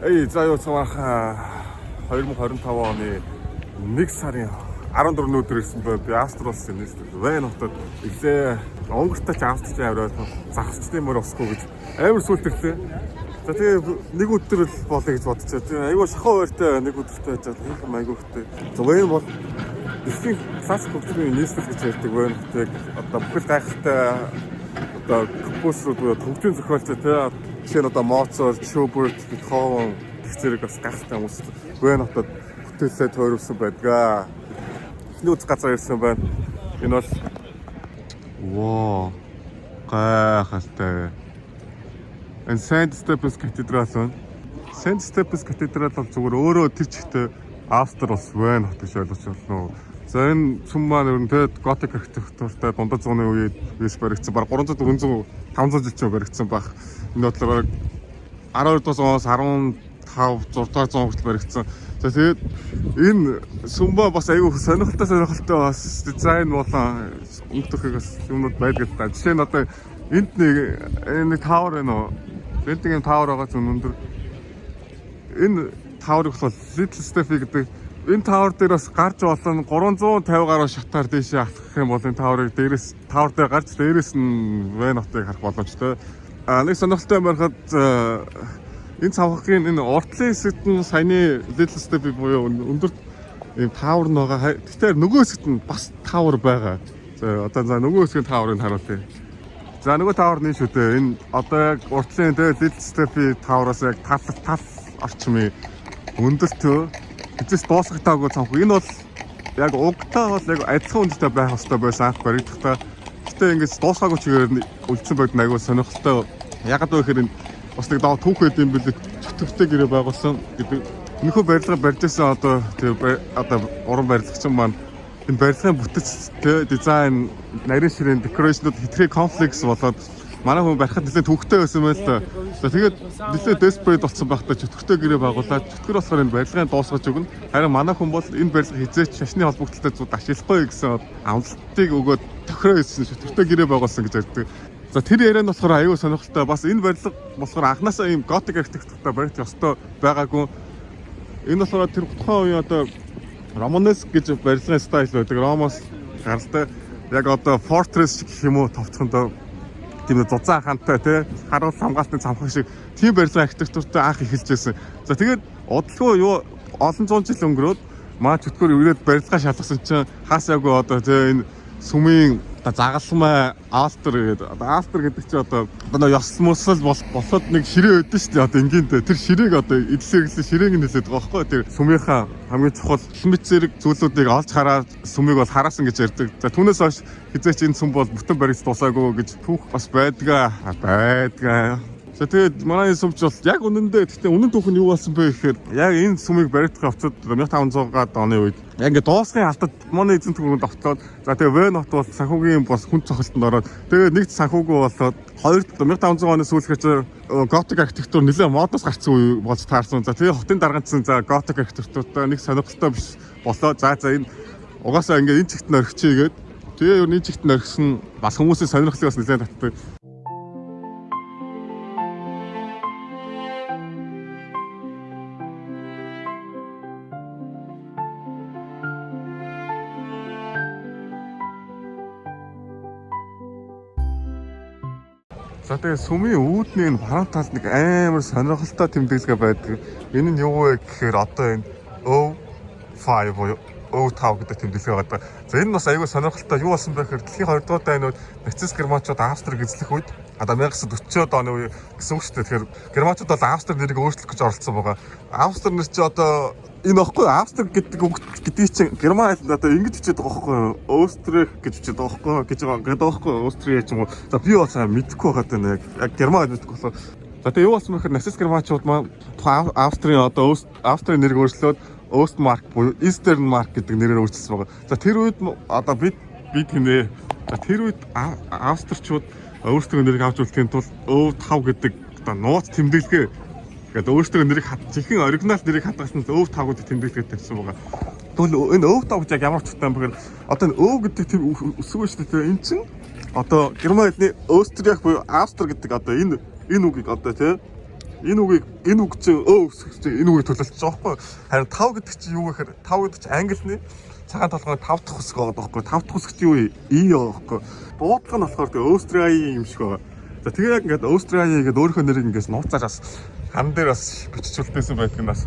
За юу цаахаа 2025 оны 1 сарын 14 өдөр ирсэн бай. Би Австрали улсын Вен хотод ихлээ онгортой ч австрч аваад загасчдын мөр усгүй гэж амар сүлтэрлээ. За тэгээ нэг өдөр л болъё гэж бодчихоо. Тэгээ айгүй шахуу ойртой нэг өдөртэй байж байгаа юм айгүй хөтэй. За Вен бол дэлхийн классик хөгжмийн нийслэл гэж ярьдаг Вен хотыг одоо бүхэл гайхалтай одоо композиторууд хөгжмийн зохиолчтой тэгээ жишээ нь одоо Моцарт, Шуберт, Бетховен гэх зэрэг бас гайхалтай хүмүүс Вен хотод бүтээлээ тойруулсан байдаг. Нүүц газар ирсэн байна. Энэ бол воо гайхалтай. Энэ Saint Stephen's Cathedral байна. Saint Stephen's Cathedral бол зүгээр өөрөө тэр чигтээ Австри улс Вен хот гэж ойлгож байна. За энэ сүм маань өрнөд готик архитектуртай дундад зууны үед биш баригдсан. Бараг 300 400 500 жил ч баригдсан баг. Энэ бодлогоор 12-р зуунаас 15 6-р зуун хүртэл баригдсан. За тэгээд энэ сүмбаа бас аюу сонирхолтой бас дизайн болон өнгөтөхийг бас юмнууд байдаг л да. Жишээ нь одоо энд нэг таавар байна уу? Билдингийн таавар байгаа ч өндөр. Энэ тааврыг бол Little Steffi гэдэг. Энэ таавар дээр бас гарч болон 350 гаруй шатаар дээшээ алхах юм бол энэ тааврыг дээрээс таавар дээр гарч дээрээс нь Вен хотыг харах боломжтой. Нэг сонирхолтой юм байхад энэ цавхгийн энэ уртлын хэсэгт нь саяны Little Steffi буюу өндөр ийм таавар байгаа. Тэгэхээр нөгөө хэсэгт нь бас таавар байгаа. За одоо нөгөө хэсгийн тааврыг харуулъя. За нөгөө таавар нь шүү дээ. Энэ одоо яг уртлын Little Steffi таавраас яг тал орчмын өндөртөө эцэс дуусах таагүй цанх. Энэ бол яг угтаа бол яг адилхан өндөртэй байх хэрэгтэй байсан анх баригдахдаа. Гэтэ ингэж дуусгаагүй чигээр үлдсэн байдаг айгүй сонирхолтой. Ягаад вэ гэхээр бас нэг даа түүхэд юм бэлээ чөтгөртэй гэрээ байгуулсан гэдэг. Энэхүү барилга барьжсэн одоо уран барилгчин маань энэ барилгын бүтэц дизайн нарийн ширээ декорашнууд хитрхи комплекс болоод манай хүн барихад нэлээд түүхтэй байсан байл та. За тэгээд нэлээд desperate болсон байхдаа чөтгөртэй гэрээ байгуулаад чөтгөр болохоор энэ барилгын дуусгаж өгнө. Харин манай хүн бол энэ барилга хизээч шашны холбогдлолтой зүд ашиглахгүй гэсэн амлалтыг өгөөд тохироо хийсэн чөтгөртэй гэрээ байгуулсан гэж ярьдаг. За тэр яриа нь болохоор аюу сонирхолтой. Бас энэ барилга болохоор анхнаасаа ийм готик архитектуртай баригдах ёстой байгаагүй. Энэ болохоор тэр тухайн үеийн одоо Романеск гэж барилгын стайл байдаг. Ромоос гаралтай яг одоо fortress гэх юм уу товчхондоо тийм зузаан хантай тий харуул хамгаалтын цамхаг шиг тийм барилгын архитектуртай анх эхэлж байсан. За тэгээд удалгүй юу олон зуун жил өнгөрөөд маа чөтгөр ирээд барилгаа шалгасан чинь хаасаагүй одоо тий энэ сүмийн загалмай Астер гэдэг. Астер гэдэг чинь одоо ёс мөсөл босоод нэг ширээ өгдөн шүү дээ. Одоо энгийнтэй тэр ширээг одоо эдлэглээ ширээг нь хэлээд байгаа байхгүй. Тэр сүмийнхаа хамгийн чухал хэмэт зэрэг зүйлүүдийг олж хараад сүмийг бол хараасан гэж ярьдаг. За түүнээс хойш хизээч энэ сүм бол бүтэн баригдаж дуусаагүй гэж түүх бас байдгаа. За тэгээд манай сүмч бол яг үнэндээ гэхдээ үнэн түүх нь юу болсон бэ гэхээр яг энэ сүмийг баригдах явцад 1500-аад оны үед яг ингээд дуусгын алтад манай эзэн түрүүнд автаад за тэгээд Вен хот бол санхүүгийн бас хүн цохолтонд ороод тэгээд нэгт санхүүгүй болоод хоёрт 1500 оны сүүлчээр готик архитектур нэлээд модоос гарсан үе болж таарсан. За тэгээд хотын дарганцсан за готик архитектуртай нэг сонирхолтой биш болоо. За энэ угаасаа ингээд энэ чигт нь орхичээгээд тэгээд юу энэ чигт нь орхисон бас хүмүүсийн сонирхлыг бас нэлээд татдаг. За тэгээ сүмийн үүдний энэ баруун талд нэг амар сонирхолтой тэмдэглэгээ байдаг. Энэ нь юу вэ гэхээр одоо энэ O5 буюу O5 гэдэг тэмдэглэгээ байдаг. За энэ бас аюул сонирхолтой юу болсон бэ гэхээр дэлхийн 2 дугаар дайны үед нацист германчууд Австрийг эзлэх үед одоо 1940-од оны үе гэсэн үг шүү дээ. Тэгэхээр германчууд бол Австри нэрийг өөрчлөх гэж оролцсон байгаа. Австри нэр чи одоо энэ ихгүй Австри гэдэг үг гэдгийг чинь герман хэлэнд одоо ингэж хичээд байгаа байхгүй юу? Österreich гэж хичээд байгаа байхгүй юу? Гэж байгаа байхгүй юу? Österreich ч юм уу. За би бол сайн мэдэхгүй байгаа даа яг герман хэлэнд болохоор. За тэгээ юу болсон бэ гэхээр нацист германчууд маань Австрийн одоо Австрийн нэрийг өөрчлөөд Ostmark буюу Eastern Mark гэдэг нэрээр өөрчилсөн байгаа. За тэр үед одоо бид гинэ. За тэр үед австричууд өөрсдөө нэрийг авч үлдэхийн тулд O5 гэдэг одоо нууц тэмдэглэгээ гэдэг өөрсдөө нэрийг жинхэнэ оригинал нэрийг хадгалсан O5 гэдэг тэмдэглэгээ тавьсан байгаа. Тэгвэл энэ O5 гэж яг ямар ч утгатай юм бэ гэхээр одоо энэ O гэдэг тэр үсгүй шүү дээ. Энэ чинь одоо герман хэлний Österreich буюу Австри гэдэг одоо энэ үгийг одоо тий энэ үг чи энэ үгийг төлөвлөж байгаа байхгүй. Харин 5 гэдэг чи юу гэхээр 5 гэдэг чи англи цагаан толгой 5 дахь хэсэг байгаа байхгүй. 5 дахь хэсэг чи юу И байгаа байхгүй. Буудлага нь болохоор тэгээ Австралийн юм шиг байгаа. За тэгээ яг ингээд Австралийн гэдэг өөрийнхөө нэрийг ингээд нууцаар бас хан дээр бас биччихүүлсэн байдаг нь бас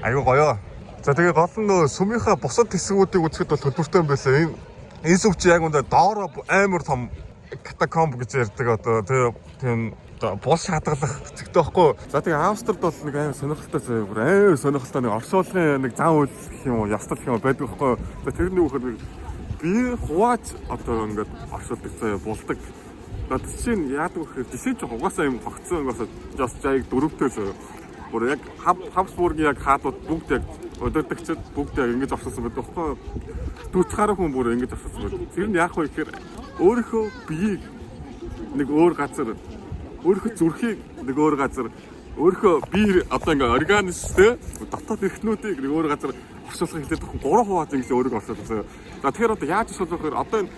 аюу гоё. За тэгээ гол нь нөө сүмийнхаа бусад хэсгүүдийг үзэхэд бол төлбөртэй юм байлаа. Энэ сүм чи яг үндэ доороо амар том катакомб гэж ярьдаг одоо тийм бус шатгалах хэцэгтэй байхгүй. За тэгээ Австрид бол нэг амар сонирхолтой заяа. Амар сонирхолтой нэг оршуулгын нэг зам үйл гэх юм уу, ястал гэх юм байдаг байхгүй. За тэрний үхээр би хувааж одоо ингээд оршуулдаг заяа болдог. Надад чинь яадаг вэхээр жишээ чи угаасаа юм тогтсон угаасаа just яг дөрөвтэй заяа. Бүр яг Habsburg-ийн яг хаадууд бүгд яг удирдагчид бүгд яг ингэж оршуулсан байдаг байхгүй. 40 гаруй хүн бүр ингэж оршуулсан байдаг. Тэр нь яах вэ гэхээр өөрийнхөө биеийг нэг өөр газар өөрийнхөө зүрхийг нэг өөр газар өөрийнхөө бие одоо ингээ организмтэй дотоод эрхтнүүдийг нэг өөр газар оршуулахыг хэлээд байгаа 3 хуваад ингээ өөрийгөө оршуулсан. За тэгэхээр одоо яаж оршуулах вэ? Одоо энэ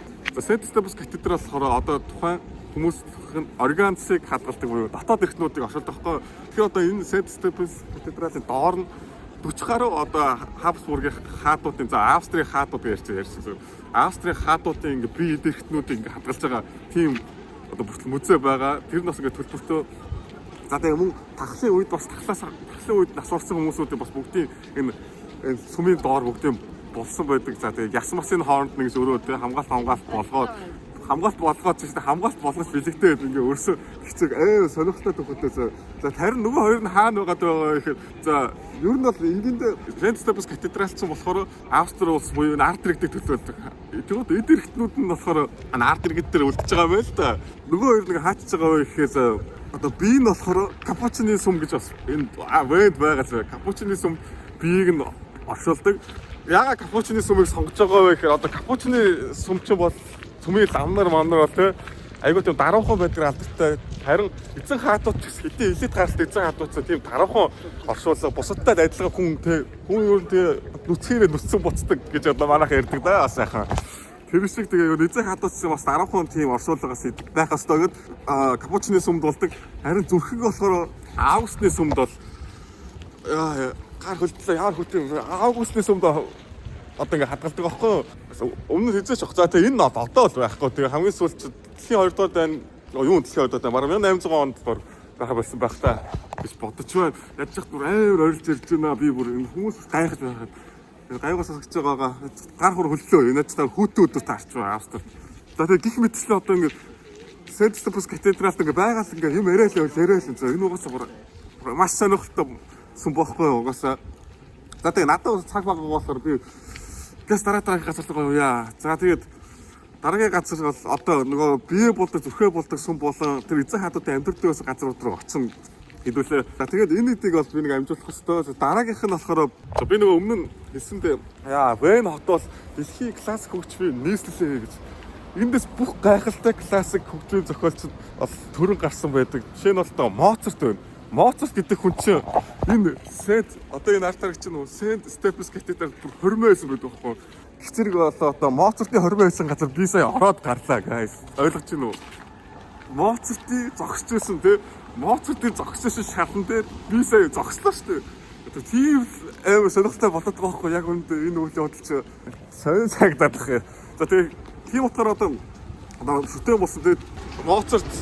St. Stephen's Cathedral болохоор одоо тухайн хүмүүсийн организмыг хадгалдаг буюу дотоод эрхтнүүдийг оршуулдаг байхгүй. Тэгэхээр одоо энэ St. Stephen's Cathedral-ын доор нь 40 гаруй одоо Habsburg-ийн хаадуудын за Австрийн хаадууд ярьсан. Австрийн хаадуудын ингээ бие эрхтнүүдийг ингээ хадгалж байгаа тийм одоо бүртэл музей байгаа. Тэр нь бас ингээд төлбөртөө. За тэгээ мөн тахлын үед бас тахлын үед насварсан хүмүүсүүдийн бас бүгдийн энэ сүмийн доор бүгдийн болсон байдаг. За тэгээ яс масын хооронд нэгж өрөө тэ хамгаалт болгоод чинь хамгаалт болгож бэлэгтэй байдаг ингээ өрсө хэцэг сонирхолтой төгөлтэй. За харин нөгөө хоёр нь хаана байгаа гэхээр за ер нь бол энд St. Stephen's Cathedral ч болохоор Австри улс буюу ард иргэдэг төлөөлдөг. Тэгвэл эд иргэднүүд нь болохоор ард иргэд дээр үлдчихэж байгаа байл та. Нөгөө хоёр нэг хаачж байгаа вэ гэхээр одоо би нь болохоор капучины сүм гэж бас энэ вэд байгаа зэрэг капучины сүм биеийг нь оршуулдаг. Яагаад капучины сүмийг сонгож байгаа вэ гэхээр одоо капучины сүм ч бол сүмийн ламнар бол тэ айгуу тийм даруухан байдаг алдартай. Харин эзэн хаадууд хэдийн элит гаралт эзэн хаадууд тийм даруухан оршуулга бусадтай адилхан хүн ер нь нүцгээрээ нүцсэн буцдаг гэж одоо манайх ярьдаг да бас яхаа. Тэр шиг тэгээ эзэн хаадууд бас даруухан тийм оршуулгаас байх ёстой гэд капучины сүмд болдог. Харин зүрхэг болохоор Августны сүмд бол гар хөлтлөө яар хөтөн Августны сүмд одоо ингээ хадгалдаг байхгүй юу? Өмнө нь хэзээ ч за тэгээ энэ одоо л байхгүй. Тэгээ хамгийн сүүлд дэлхийн 2 дугаар дайн дэлхийн 2 дугаар дайн бараг 1800 онд байх болсон байх та гэж бодож байна. Яаж ч бүр амар орилж ирж байна. Би бүр энэ хүмүүс гайхаж байхад гайгаас асгаж байгаагаа гар хур хөллөө. Энэ ч та хүүтүүд таарч байгаа Австрид. За тэгээ гих мэтчлээ одоо ингээ St. Stephen's Cathedral ингээ байгаал ингээ юм яриа л. Энэ угаасаа бүр маш сонирхолтой сүм бохгүй угаасаа. За тэгээ надад цаг баг болохоор би гэс дараагийн газар руу явъя. За тэгээд дараагийн газар бол одоо нөгөө бие болдог зүрхээ болдог сүм болон тэр эзэн хаадуудын амьдралын газрууд руу очсон хэдүүлээ. За тэгээд энэ хэдийг бол би нэг амжуулах хэвээр. Дараагийнх нь болохоор би нөгөө өмнө нь хэлсэндээ Вен хот бол дэлхийн классик хөгжмийн нийслэлээ гэж. Эндээс бүх гайхалтай классик хөгжмийн зохиолчид бол төрөн гарсан байдаг. Жишээ нь бол Моцарт байна. Моцарт гэдэг хүн чинь энэ одоо энэ артаар чинь St. Stephen's Cathedral бүр хормоо байсан байдаг байхгүй. Гэх зэрэг болоо одоо Моцартын хормоо байсан газар би сая ороод гарлаа guys. Ойлгож байна уу? Моцартын зогсож байсан те. Моцартын зогсож байсан шалан дээр би сая зогслоо шүү дээ. Тийм амар сонирхолтой болоод байгаа байхгүй яг үүнд энэ үйл явдал чи сонир цагдах юм. За тэгээ тийм утгаар одоо шүтэн болсон тэгээд Моцарт,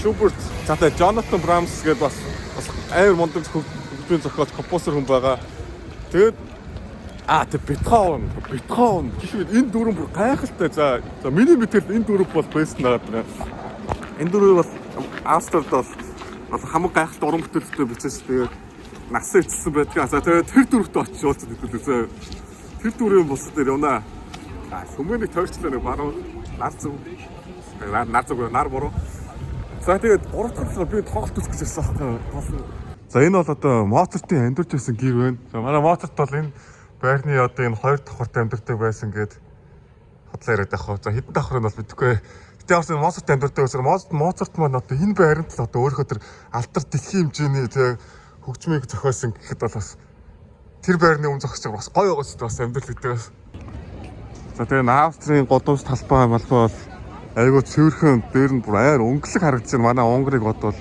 Шуберт, за тэгээ Jonathan Brahms гэдэг бас амар мундаг хөгжмийн зохиолч композитор хүн байгаа. Тэгээд Бетховен гэхмэд энэ дөрөв бүр гайхалтай. За миний мэдээл энэ дөрөв бол бэст надад. Энэ дөрөв бол Австрид бол хамгийн гайхалтай уран бүтээлтэй бичсэн. Тэгээд насаа ичсэн байдаг. За тэгээд тэр дөрөвт очиж уулзсан хэвлээ. Тэр дөрөвийн бус дээр явна. Сүмэнийг тойрчлаа нэг баруун нар буруу. За тэгээд 3 дахь би тоглолт үзэх гэж байсан байхгүй. За энэ бол одоо Моцартын амьдарч байсан гэр байна. За манай Моцарт бол энэ байрны одоо энэ 2 давхарт амьдардаг байсан гэд хотлоо яриад байх. За хэдэн давхар нь бол мэдэхгүй. Гэтэ бас Моцарт амьдардаг байсан. Моцарт маань одоо энэ байранд л одоо өөрийнхөө тэр алдар дэлхийн хэмжээний тэг хөгжмийг зохиосон гэхэд бол бас тэр байрны өмнө зогсож байгаа бас гоё байгаас бас амьдрал гэдэг бас. За тэгээ Австрийн годамж талбай бол айгуу цэвэрхэн дээр нь бүр аяар өнгөлөг харагдаж байна. Манай Унгарыг бодвол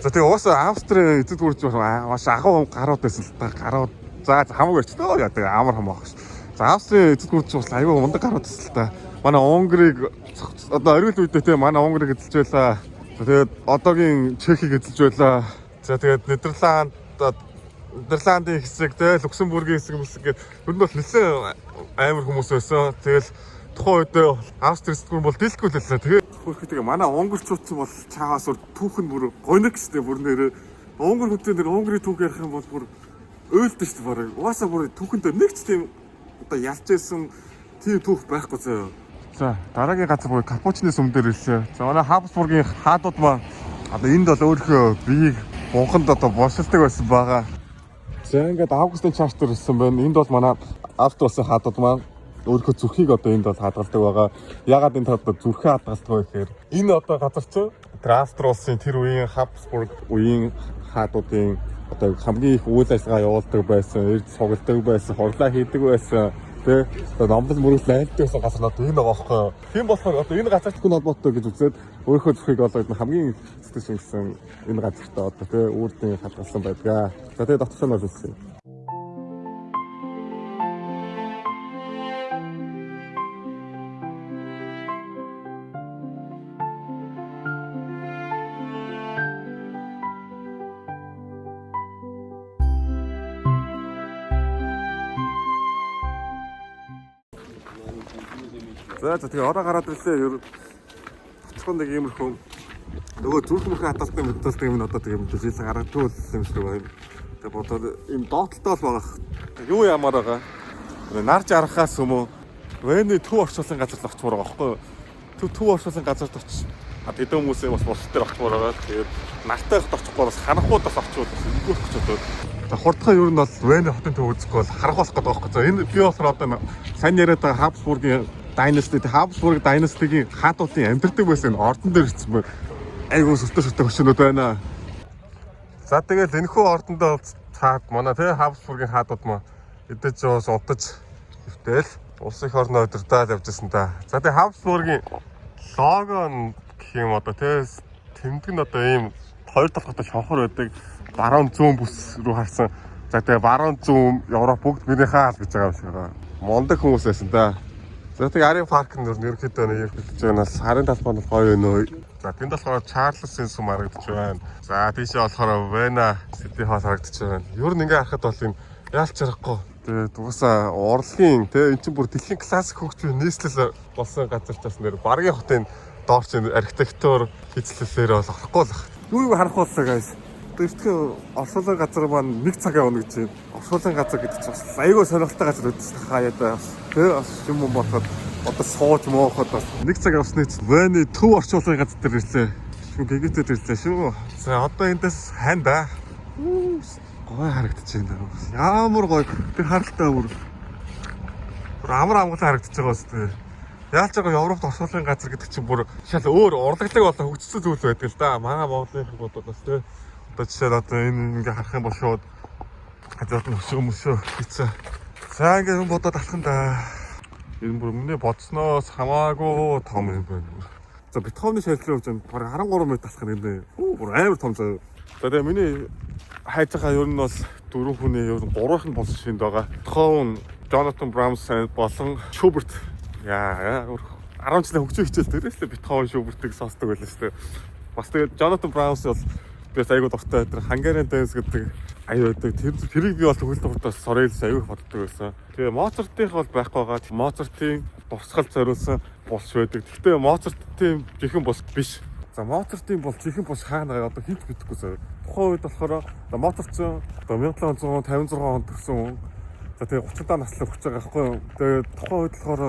За тэгээ уусаа Австрийн эцэг дүүрч маш агуу гарууд байсан л та. Гарууд за хамаагүй ч тоо яа тэгээ амар хамаах ш. За Австрийн эцэг дүүрч бас аюу мундаг гарууд байсан л та. Манай Унгарыг одоо оргил үедээ те манай Унгарыг эзэлж байлаа. Тэгээд одоогийн Чехийг эзэлж байлаа. За тэгээд Нидерландын хэсэг те Люксембургийн хэсэг гэдэг ер нь бол нэлээд амар хүмүүс байсан. Тэгэл тухайн үед Австри эсдгүүр бол дийлэхгүй л байлаа. Тэгээ манай унгарчууд ч бол чаагаас түүхэн бүр гониг штэ бүр нэрээ унгар хүнтэй нэр Унгарыг түүх ярих юм бол бүр өөлдөн штэ барыг. Угаасаа бүр түүхэндээ нэг ч тийм одоо ялж байсан тийм түүх байхгүй заяа. За дараагийн газар бүр Капучны сүм дээр ирлээ. За манай Хабсбургийн хаадууд маа одоо энд бол өөрийнхөө биеийг бунханд одоо боршилдаг байсан байгаа. За ингээд августын чартер ирсэн байна. Энд бол манай Австри улсын хаадууд маань өөрийнхөө зүрхийг одоо энд бол хадгалдаг байгаа. Ягаад энэ таад зүрхээ хадгалдаг вэ гэхээр энэ одоо газар чинь Австри улсын тэр үеийн Хабсбург үеийн хаадуудын одоо хамгийн их үйл ажиллагаа явуулдаг байсан, эрд цугладаг байсан, хурлаа хийдэг байсан. Тэ номлол мөрөглөө айлтдаг гэсэн газар надад энэ байгаа байхгүй юу. Тийм болохоор одоо энэ газарт хүн холбоотой гэж үзээд өөрийнхөө зүрхийг олоод хамгийн сэтгэл шингэсэн энэ газартаа одоо тэ үрдийн хадгалсан байдгаа. За тэгээ дотор нь бол үзсэн. За тэгээ ороо гараад ирлээ. Ер цоцхон нэг иймэрхүү нөгөө зүрх мөрхөө хадгалдаг мэдээлдэг юм одоо тэгээ мэдээлэл гаргадаг юм шиг байна. Тэгээ бодоод ийм доотлолтой л байгаа. Юу ямар байгаа? Нар жарахаас юм уу? Вэний төв орчуулсан газарт очмоор байгаа байхгүй юу? Төв орчуулсан газарт очиж тэдэн хүмүүсээ бас бус дээр очмоор байгаа. Тэгээд нартайх очихгүй бас харанхуудаас очивол бас энгүүх гэж бодоод. За хурдхан ер нь бол Вэний хотын төв үзэхгүй бол харанхуулах гэдэг байгаа байхгүй юу? За энэ би болохоор одоо сайн яриад байгаа Хабсбургийн Dynasty Habsburg Dynasty-гийн хаадуудын амьдардаг байсан ордон дээр ирсэн байна. Айгуу сүртэй хөшөөнүүд байна. За тэгэл энэхүү ордондоо цаад манай тэ Habsburg-ийн хаадууд маа эдэж жоос удаж хөвтөл улс их орноо удирдаад явжсэн та. За тэгээ Habsburg-ийн лого нь гэх юм одоо тэ тэмдэг нь одоо ийм хоёр талхтай шонхор байдаг. Баруун зүүн бүс рүү харсан. За тэгээ баруун зүүн Европ бүгд минийхээ хаал гэж байгаа юм шиг байгаа. Мондөг хүмүүс байсан та. За тэгээ Арын парк нь ерөнхийдөө нэг хэлж байгаанаас харын талбай нь гоё өнөө. За тэнд болохоор Чарльсын сүм харагдаж байна. За тийшээ болохоор Вена Сити хоол харагдаж байна. Ер нь ингээ харахад бол юм яалч харахгүй. Тэгээд угаасаа урлагийн тэ эн чинь бүр дэлхийн классик хөгжмийн нийслэл болсон газар ч бас нэр Баргийн хотын доорч архитектур хийцлэлээр бол орохгүй л байна. Юу харах боллоо guys. Тэрхүү оршуулгын газар маань нэг цаг явна гэж байна. Оршуулгын газар гэдэг чинь бас айгүй сонирхолтой газар үүдсэн хаяад бас тэр бас юм бодоход одоо сууж моохот бас нэг цаг явсны чинь Вэний төв оршуулгын газар дээр ирлээ. Шүү гэгэтээд ирлээ шүү. За одоо эндээс хань да. Гой харагдаж байна. Ямар гой тэр харалтай бүр амар амгалан харагдаж байгаа үстэй. Яалч байгаа Европт оршуулгын газар гэдэг чинь бүр шал өөр урлаглаг болоо хөгжсөн зүйл байдаг л да. Манай Монголын бодвол тэ одоо жишээ одоо энэ ингээ харах юм бол шууд хажууд нь өшөө хийцээ. За ингээ хүн бодоод алах юм да. Энэ бүр өмнө бодсноос хамаагүй том юм байна. За Бетховны шалрын хэмжээ бараг 13 м алах юм нэ. Бүр амар том зав. За тэгээ миний хайж байгаа ер нь бол дөрвөн хүний ер нь гурвынх нь болсон шинд байгаа. Бетховн, Jonathan Brahms болон Schubert. Яа 10 жилийн хөгжим хичээл дээрээс л Бетховн, Schubert-ыг сонсдог байлаа шүү дээ. Бас тэгээ Jonathan Brahms бол тэгээд айгуу дуртай тэр Hungarian dance гэдэг аюу байдаг. Тэрийг би бол төгөл дуртаас сорьёолж аюу их боддог байсан. Тэгээ Моцартын бол байхгүй байгаа. Моцартын босгол зориулсан бус байдаг. Гэхдээ Моцартын жихэн бус биш. За Моцартын бол жихэн бус хаана одоо хинт мэдэхгүй сая. Тухайн үед болохоор Моцарт ч одоо 1756 онд төрсэн хүн. За тэгээ 30 наслаг хүч байгаа байхгүй юу. Тэгээ тухайн үед болохоор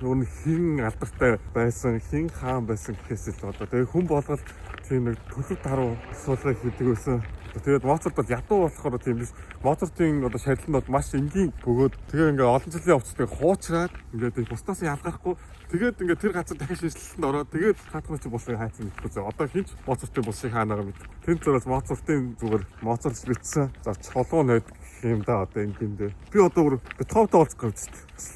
өөр хин алдартай байсан, хин хаан байсан гэхээс л одоо тэгээ хүн болгол тийм нэг төлөв таруу асуулгыг хийдэг байсан. Тэгээд Моцарт бол ядуу болохоор тийм биш. Моцартын одоо шарилнууд маш энгийн бөгөөд тэгээ ингээ олон жилийн хувцастай хуучраад ингээ бусдаас ялгахгүй. Тэгээд ингээ тэр газар дахин шинжилэлтэнд ороод тэгээд хаатганы чи бусыг хайцсан гэдэггүй. Одоо хинч Моцартын бусыг хаанаага мэд. Тэнд зэрэг Моцартын зүгээр Моцарт бичсэн. За чулуун найд юм да одоо ингэндээ. Би одоо Бетховентой уулзах гэж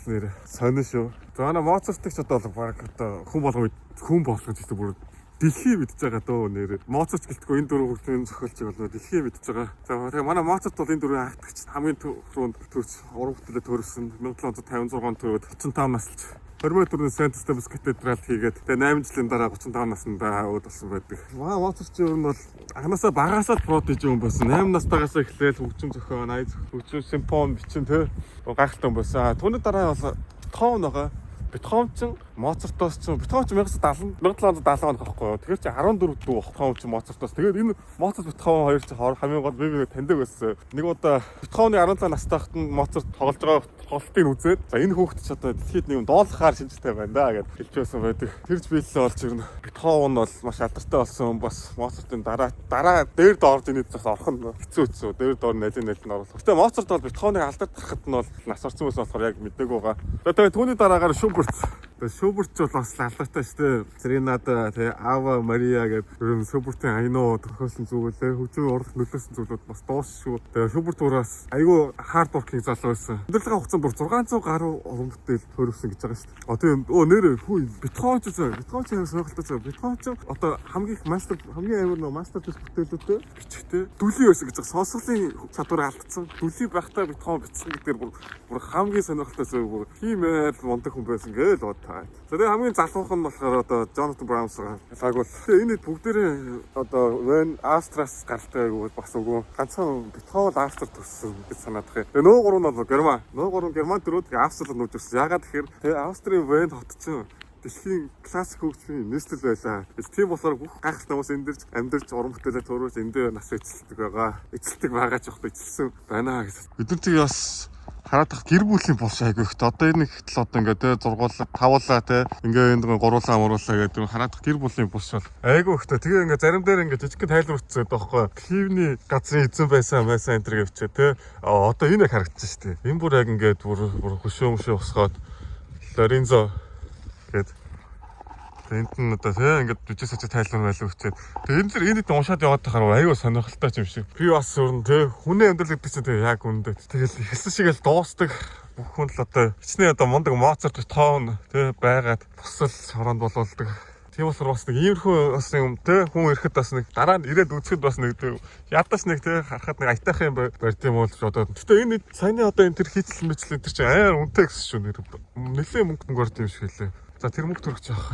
нэр сонир шүү. За манай Моцартыг ч одоо баг одоо хүн болгож хүн болгож гэдэг бүр дэлхий мэдж байгаа дөө нэр. Моцарт гэлтгүй энэ дөрөв хөгжмийн зохиолч бол дэлхий мэдж байгаа. За тэгээ манай Моцарт бол энэ дөрвийн хаагтагч хамгийн түрүүнд төрж уран бүтээлээ төрүүлсэн 1756 онд төрөөд 35 наслж 24-ний Saint Stephen's Cathedral хийгээд тэгээ 8 жилийн дараа 35 наснда өөд болсон байдаг. Манай Моцарт ер нь бол анханасаа багасаа продиж юм байсан. 8 настайгаас эхлээл хөгжим зохион, хөгжим симфони бичин тэ гайхалтай юм байсан. Түүний дараа бол Бетховен байгаа. Бетховен ч Моцартоос ч Бетховен ч 1770 онд байхгүй юу. Тэгэхээр чи 14 дүү Бетховен ч Моцартоос. Тэгээд энэ Моцарт Бетховен хоёр ч хамгийн гол бие таньдаг байсан. Нэг удаа Бетховены 17 настай хахад нь Моцарт тоглож байгаа тоглолтыг үзээд за энэ хүүхэд ч одоо дэлхийд нэг доолохаар шинжтэй байна да гэж хэлж байсан байдаг. Тэрж биелэл болж ирнэ. Бетховен бол маш алдартай болсон. Бас Моцартын дараа дээр доорж инээд бас орох нь хэцүү. Дээр доор нэлээд оруулах. Гэтэ Моцарт бол Бетховеныг алдаад гарахад нь бол нас орсон байсан болохоор яг мэддэг байгаа. За тэгээд түүний дараагаар Шуберт ч бол бас алдартай шүү дээ. Серенада тэгээ Ава Мария гэдэг ер нь Шубертийн аянуу тохиолсон зүйлээ хөгжмийн урах нөлөөсөн зүйлүүд бас доош шүү. Тэгээ Шуберт ураас айгүй хард воркинг залуу байсан. Өдөрлөгийн хугацаанд бүр 600 гаруй уран бүтээл төрүүлсэн гэж байгаа шүү дээ. Тийм нэр хүү Бетховен ч сонирхолтой. Бетховен ч одоо хамгийн амар нөө мастер бүтээлүүдтэй бичгтэй дүлий байсан гэж байгаа. Сонсголын чадвар алдсан. Дүлий байхдаа Бетховен бичсэн гэдгээр бүр хамгийн сонирхолтой зүйл. Хиймээр мундаг хүн байсан гэж бодтаа. За тэгээ хамгийн залуухан нь болохоор одоо Jonathan Brahms байгаа бол энэ бүгдээрээ одоо Вен Австраас гаралтай бас үгүй ганцхан Бетховен Австрид төрсөн гэж санаад байгаа. Тэгээ нөө гурав нь бол Герман. Нөө гурав Герман төрөөд Австрид нүүжсэн. Ягаад тэгэхээр тэгээ Австрийн Вен хот чинь дэлхийн классик хөгжмийн нийслэл байлаа. Тийм болохоор бүх гайхалтай хүмүүс эндэрж амьдарч уран бүтээлээ төрүүлж эндээ нас эзэлдэг байгаа ч явах эзэлсэн байна гэсэн. Бид нар бас хараад тах гэр бүлийн булш айгүй ихтэй. Одоо энэ ихтэл одоо ингээд те зургуулаа тавуулаа те ингээд энэ гуруулаа амруулаа гэдэг хараад тах гэр бүлийн булш бол айгүй ихтэй. Тэгээ ингээд зарим дээр ингээд жижиг тайлбарцсан байхгүй. Киевний газрын эзэн байсан энэ төр гэвчээ те. Одоо энэ яг харагдаж штэ. Энэ бүр яг ингээд бүр хөшөө усгаад Лорензо гэдэг энд нь одоо тийм ингээд жүжиг сачиг тайлбар байлаа хүчээд. Тэгээ энэ уншаад яваад тахаар аюу сонирхолтой юм шиг. Би бас өрн тийм хүний амьдрал гэдэг чинь тийм яг үндэ. Тэгэл хэлсэн шиг л дуустдаг. Бүх хүн л одоо хичнээн одоо мундаг Моцарт тоон тийм байгаад бусал шоронд болуулдаг. Тийм болохоор бас нэг иймэрхүү бас юм тийм хүн ирэхэд бас нэг дараа нь ирээд үзэхэд бас нэг ядаж нэг тийм харахад нэг аятайх юм барьд юм уу одоо. Гэтэ энэ саяны одоо энэ тэр хийцэл мэтлэн тэр чинь аяар үнэтэй гэсэн шүү нэр. Нэлээ мөнгө барьд юм шиг лээ. За тэр мөнгө төрөх жоох.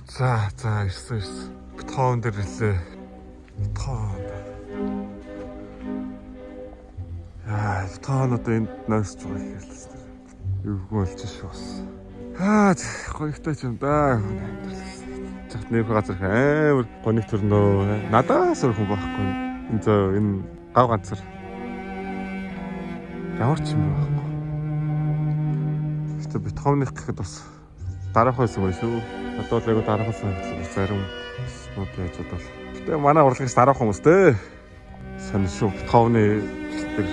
За ирсэн. Бетховен дээр ирлээ. Бетховен. Бетховен одоо энд нойрсож байгаа юм хэлсэн. Эвгүй болж шүү бас. Гоёхтой ч юм да. Чат нэр газар амар гоник төрнөө. Надаас өөр хүн байхгүй. Энэ гав ганцар. Ямар ч юм байхгүй. Гэтэ Бетховеных гэхэд бас дараах байсан байх шүү. Одоо л айгу дараах байсан зарим нүүд яаж бодвол. Гэтэ манай урлагч дараах хүмүүс те. Сонир шүү. Бетховены тэр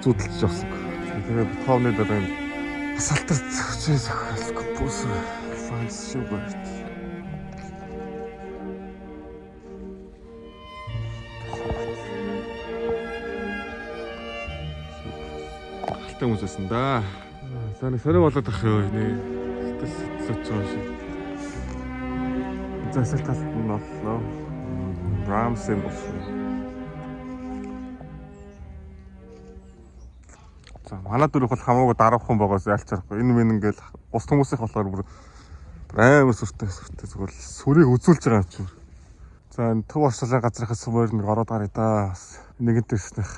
зүудэлж явсан. Тэгээ Бетховены дараа асалтар зохиолч композер Франц Шуберт. Алтай хүмүүс байсан да. За нэг сориг болоод ах ёо нэг сэтгэл зүйч шиг. Засал талт нь боллоо. Brahms юм болсон. За манай дөрөв бол хамаагүй дараах хүн байгаас ялч харахгүй. Энэ минь ингээл бус хүмүүсийнх болохоор бүр амар сүртэй зүгээр сүрийг үзүүлж байгаа юм чи. За энэ төв орчлын газрынхаа сүмээр нэг ороод гараа да. Нэгэнт ирснэх.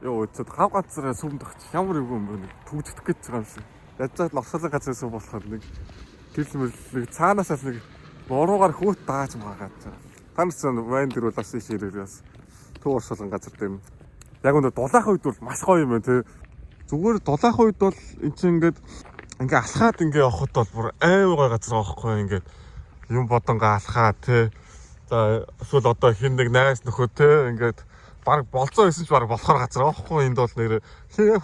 Йоо, цод гав газар сүмд очиж ямар юм бэ? Түгжих гэж байгаа юм шиг. Язаад ногсолын газар сүм болохоор нэг гэрэл мэрлэг цаанаасаа нэг уруугаар хөөт дааж байгаа. Танаас вайн дэр бол асан ширээр бас төв оршуулган газар дэм. Яг өнөө дулаах үед бол маш гоё юм байна тий. Зүгээр дулаах үед бол эн чинь ингээд алхаад явахд бол бүр аймаг гоё газар байхгүй ингээд юм бодонго алхаад тий. За эсвэл одоо хин нэг найз нөхөд тий ингээд баг болцоо байсан ч баг болохоор газар аахгүй энд бол нэр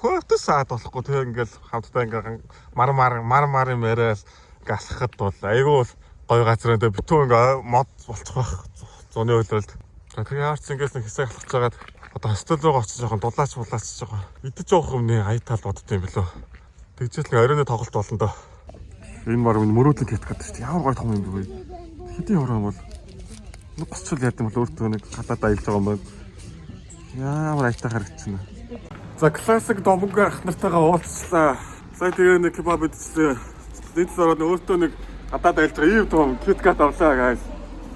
хөөтөс саад болохгүй тэгээ ингээл хамтдаа ингээ мар юм яриад алхахад бол айгүй гоё газар энэ битүү ингээ мод болчих байх. Зуны үйлрэлд. За тэгээ хаарц ингээс нэг хэсэг алхаж байгаад одоо хостел руу очиж жоохон дулаач байгаа. Идэж явах юмны аяатал бодд юм билүү. Тэгжэл нэг оройны тоглолт болно доо. Энэ мар мөрөөдлийн кет гэдэг чинь ямар гоё том юм бэ? Хэдийн хороо бол босчул яд юм бол өөртөө нэг гадаад аялж байгаа юм байна. Ямар аятай харагдчихна. За классик домог ах нартайгаа уулзлаа. Сая тэгээ нэг кебаб идчихлээ. Дээд ороод өөртөө нэг гадаад аялж байгаа ийм том киткат авлаа guys.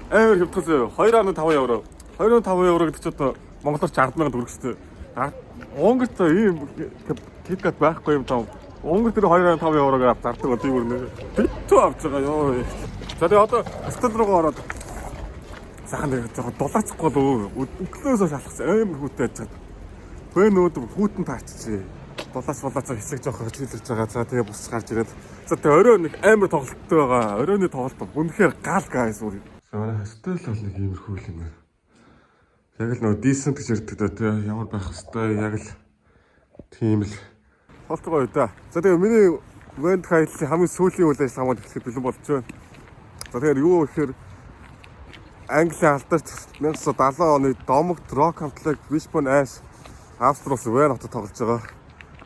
Амар хөвтгөлөө 2.5 евро. 2.5 евро гэдэг чинь одоо монголоор 10,000 төгрөг шүү дээ. Унгарт ийм киткат байхгүй юм таа. Унгар тэр 2.5 евроор зардаг одоо юу нэ. Битүү авч байгаа ёо. За тэгээ одоо хостел руугаа ороод сайхан нэг жоохон дулаацахгүй л өглөөсөө шалгасан амар хүүтэй яж байгаа. Бөө нүүд хүүтэн таарчээ. Дулаац хэсэг жоохон хилэрж байгаа. За тэгээ бус гарч ирээд. За тэгээ орой нэг амар тоглолттой байгаа. Оройны тоглолт үнэхээр гал guys үр. Манай хостел бол нэг иймэрхүү юм байна. Яг л нөө decent гэж ярьдаг даа тэгээ ямар байх хэвээр яг л тийм л толтгоо юу да. За тэгээ миний вент хайлтын хамгийн сүүлийн үйл ажиллагаа маань эхлэх бэлэн болж байна. За тэгэхээр юу гэхээр Английн алдарт 1970 оны домогт рок хамтлаг Wishbone Ash Австралиас Вен хотод тоглож байгаа.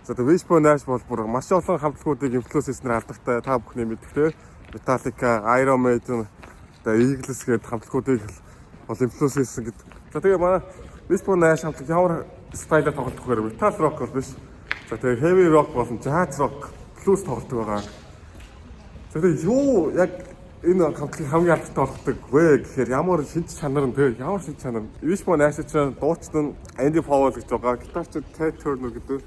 За тэгээ Wishbone Ash бол бүр маш олон хамтлагуудыг инфлюенс хийснээр алдартай та бүхний мэддэг. Metallica, Iron Maiden, тэгээ Eagles гэдэг хамтлагуудыг бол инфлюенс хийсэн гэдэг. За тэгээ манай Wishbone Ash хамтлаг ямар стайлаар тоглох гэхээр metal rock бол биш. За тэгээ heavy rock болон jazz rock blues тоглож байгаа. За тэгээ юу яг энэ хамтлагийн хамгийн алдартай болгодог вэ гэхээр ямар шинж чанар нь тэгээ ямар шинж чанар. Wishbone Ash чинь дуучин Andy Powell гэж байгаа. Гитарч Ted Turner гэдэг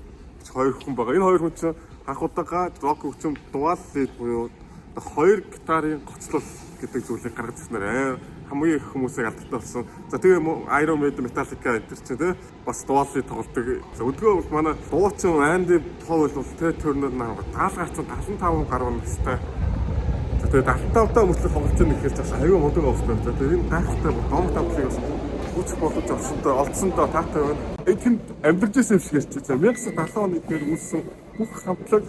хоёр хүн байгаа. Энэ хоёр хүн чинь анх удаага рок хөгжим дуал лид буюу хоёр гитарын гоцлол гэдэг зүйлийг гаргаж ирснээр хамгийн их хүмүүсийг алдартай болсон. За тэгээ Iron Maiden, Metallica энэ чинь тий бас дуал лид тоглодог. За өдгөө бол манай дуучин Andy Powell бол Ted Turner нар даалгаарцсан 75 гаруй настай. Тэгээд 75-таа мөртлөө тоглож байгаа гэхээр бас аюу мундаг авсан. Тэгээд энэ гайхалтай дом тавлыг бас үүсэх боломж олцсондоо таатай байна. Энд амьдарч байсан юм шиг ярьчих. 1970 оны дээр үүссэн бүх хамтлаг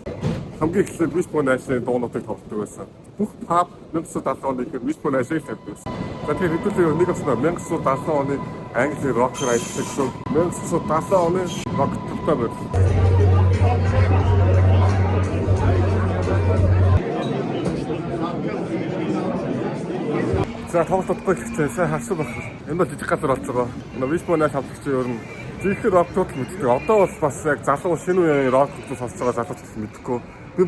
хамгийн эхлээд Wishbone Ash-ийн дуунуудыг тоглодог байсан. Бүх pub 1970 оны дээр Wishbone Ash-ийг тавьдаг байсан. За тэгээд хэдүүлээ нэг осноо 1970 оны Англи рокер ажилласан 1970 оны рок тавтай байсан. За тоглолттой гэхдээ сайн харсан байна. Энэ бол жижиг газар болж байгаа. Wishbone Ash хамтлагч ер нь жинхэнэ рок тотал мэддэг. Одоо бол бас яг залуу шинэ үеийн рок тотал сонсож байгаа залууч мэдхгүй. Би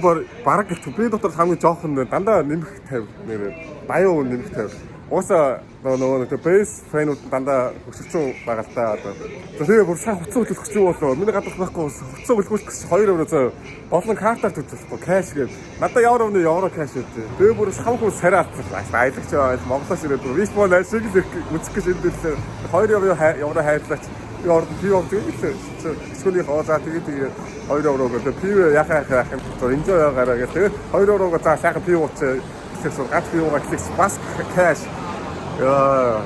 бараг гэлтгүй. Би дотор хамгийн жоохон дандаа нэмэх 50 нэрээ 80% нэмэх 50. Ууса нөгөө бейс фрейнүүд дандаа өсөлцөн байгаа л та одоо. Тэгээ бүр сайн хуцаа хөдөлгөх юм болоо. Миний гадах байхгүй хуцаа хөдөлгөх гэж 2 евро зөө болон картаар төлөхгүй кэш гээд. Надаа евро кэш өгдөө. Тэгээ бүр хамхуу сарай авчихсан. Аялагч Монголоос ирээд Wishbone Ash-ийг л үзэх гэж энэ дэрлээ. 2 евро хайрлаач. Би орд пив авчихсан. Эсвэл хоолаа тэгээ 2 евро гэдэг пив яхах юм. Enjoy гараа гэдэг. 2 еврого за сайхан пив уучих. Эсвэл гац пив уучих бас кэш. Yeah.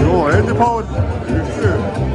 Yo, Andy Powell. Cool.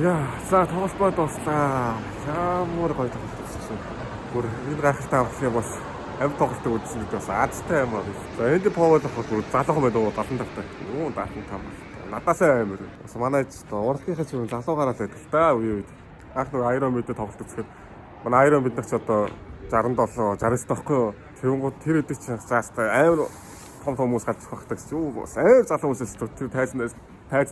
Яа, за тоглолт дуслаа. Ямар гоё тоглолт болсон. Бүр энэ гайхалтай авах юм бас амт тоглолтыг үзсэн гэдэг бас азтай юм аа. За энд Павел авах бүр залуухан байдаг 75 таа. Юу 75. Надаасаа амар. Бас манай ч урлагийнхаа ч залуугаараа л байдаг л та үе үед. Ах нэг Iron Man-д тоглолт үзэхэд манай Iron Man-д ч одоо 67, 69 таахгүй юу? Тэнгууд тэр өдөр чинь заастай амар том хүмүүс гарч багтдаг ч юу бас амар залуу хүмүүсээс тэр тайзан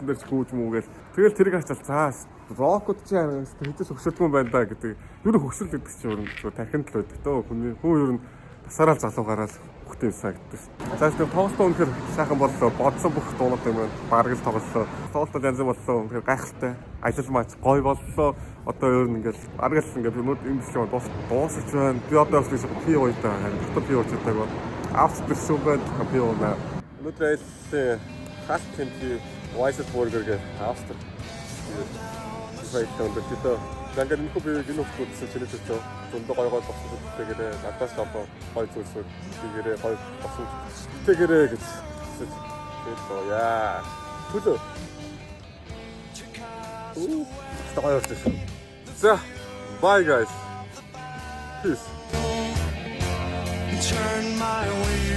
дээр ч гүйж мүүгээл тэгэл тэрийг хачаал цаас рокууд чи хэзээс хөксөлдгүй юм байна да гэдэг. Юу нэг хөксөл гэдэг чинь өөрөө тархинд л байдаг төө. Хүн ер нь тасаараа залуу гараад хөхтэй санагддаг шүү. За тэр тоглолт үнэхээр сайхан боллоо. Бодсон бүх дуунууд юм бараг л тоглолоо. Тоглолт янз бүр боллоо. Үнэхээр гайхалтай. Ажил мач гоё боллоо. Одоо ер нь ингээл бараг л ингээд юмуд юм шиг дуусч байна. Би одоо бас пи уйдаа харин пи уучдаг ба. Австралиан банд пи уунаа. Өнөөдөр айлтээ халт темпи Weiss's Burger гэх Австрал. Сайт өндөр тэтэ. Zangar нөхөд би энэ хөтөлбөрөөс чиний төсөө зөндөө гой гой болсон зүйлтэйгээрээ надаас одоо гой зүйлсүүд тийгээрээ гой болсон зүйлтэйгээрээ гэж хэлээ яа. Түлөө. Гой болсон. За, bye guys. Peace. Turn my way.